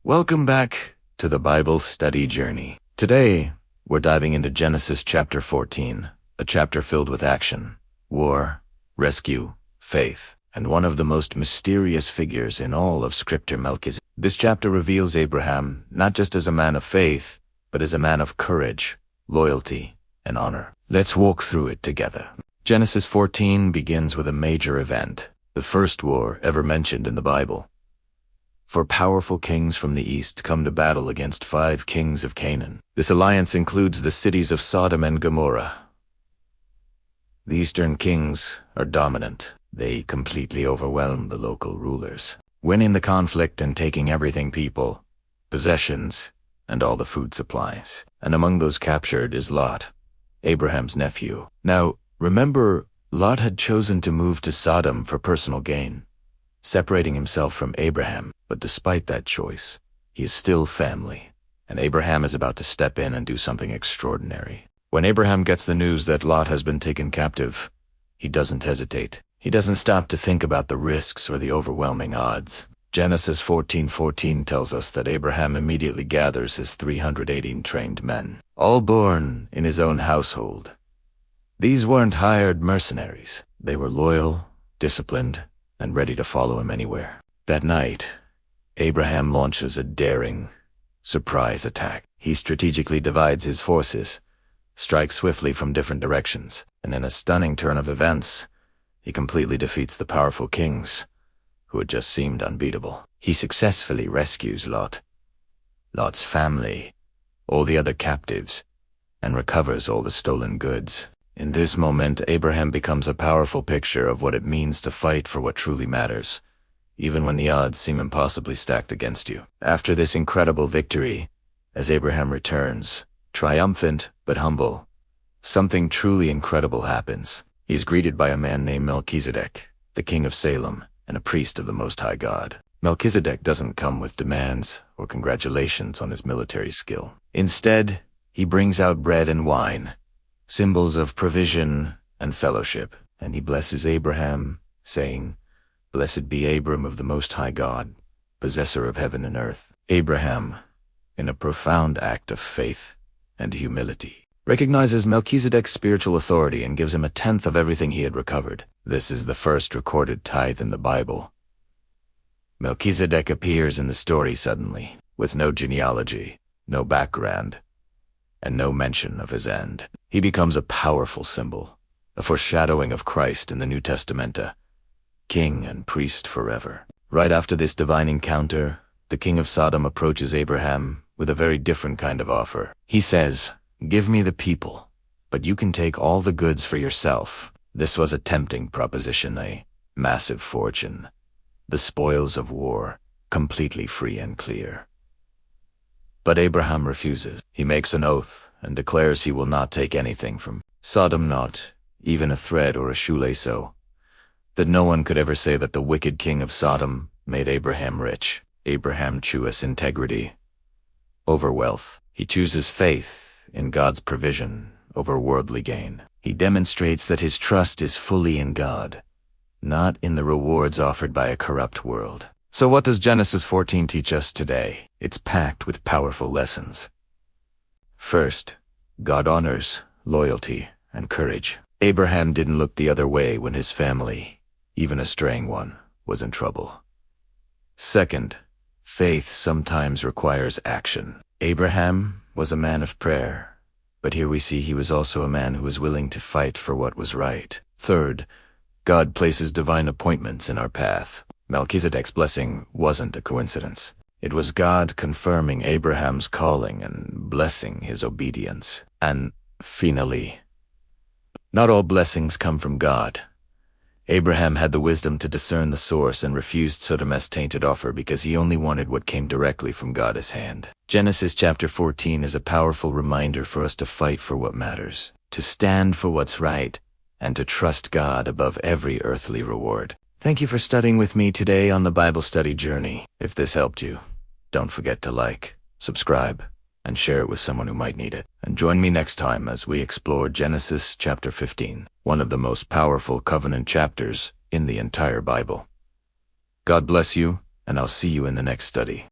Welcome back to the Bible Study Journey. Today, we're diving into Genesis chapter 14, a chapter filled with action, war, rescue, faith, and one of the most mysterious figures in all of Scripture, Melchizedek. This chapter reveals Abraham not just as a man of faith, but as a man of courage, loyalty, and honor. Let's walk through it together. Genesis 14 begins with a major event, the first war ever mentioned in the Bible. For powerful kings from the east come to battle against 5 kings of Canaan. This alliance includes the cities of Sodom and Gomorrah. The eastern kings are dominant. They completely overwhelm the local rulers, winning the conflict and taking everything: people, possessions, and all the food supplies. And among those captured is Lot, Abraham's nephew. Now, remember, Lot had chosen to move to Sodom for personal gain, separating himself from Abraham. But despite that choice, he is still family, and Abraham is about to step in and do something extraordinary. When Abraham gets the news that Lot has been taken captive, he doesn't hesitate. He doesn't stop to think about the risks or the overwhelming odds. Genesis 14:14 tells us that Abraham immediately gathers his 318 trained men, all born in his own household. These weren't hired mercenaries. They were loyal, disciplined, and ready to follow him anywhere. That night, Abraham launches a daring, surprise attack. He strategically divides his forces, strikes swiftly from different directions, and in a stunning turn of events, he completely defeats the powerful kings, who had just seemed unbeatable. He successfully rescues Lot's family, all the other captives, and recovers all the stolen goods. In this moment, Abraham becomes a powerful picture of what it means to fight for what truly matters, even when the odds seem impossibly stacked against you. After this incredible victory, as Abraham returns, triumphant but humble, something truly incredible happens. He's greeted by a man named Melchizedek, the king of Salem, and a priest of the Most High God. Melchizedek doesn't come with demands or congratulations on his military skill. Instead, he brings out bread and wine, symbols of provision and fellowship, and he blesses Abraham, saying, "Blessed be Abram of the Most High God, possessor of heaven and earth." Abraham, in a profound act of faith and humility, recognizes Melchizedek's spiritual authority and gives him 1/10 of everything he had recovered. This is the first recorded tithe in the Bible. Melchizedek appears in the story suddenly, with no genealogy, no background, and no mention of his end. He becomes a powerful symbol, a foreshadowing of Christ in the New Testament, king and priest forever. Right after this divine encounter, the king of Sodom approaches Abraham with a very different kind of offer. He says, "Give me the people, but you can take all the goods for yourself." This was a tempting proposition, a massive fortune, the spoils of war, completely free and clear. But Abraham refuses. He makes an oath and declares he will not take anything from Sodom, not even a thread or a shoelace, so that no one could ever say that the wicked king of Sodom made Abraham rich. Abraham chooses integrity over wealth. He chooses faith in God's provision over worldly gain. He demonstrates that his trust is fully in God, not in the rewards offered by a corrupt world. So what does Genesis 14 teach us today? It's packed with powerful lessons. First, God honors loyalty and courage. Abraham didn't look the other way when his family, even a straying one, was in trouble. Second, faith sometimes requires action. Abraham was a man of prayer, but here we see he was also a man who was willing to fight for what was right. Third, God places divine appointments in our path. Melchizedek's blessing wasn't a coincidence. It was God confirming Abraham's calling and blessing his obedience. And finally, not all blessings come from God. Abraham had the wisdom to discern the source and refused Sodom's tainted offer because he only wanted what came directly from God's hand. Genesis chapter 14 is a powerful reminder for us to fight for what matters, to stand for what's right, and to trust God above every earthly reward. Thank you for studying with me today on the Bible Study Journey. If this helped you, don't forget to like, subscribe, and share it with someone who might need it. And join me next time as we explore Genesis chapter 15, one of the most powerful covenant chapters in the entire Bible. God bless you, and I'll see you in the next study.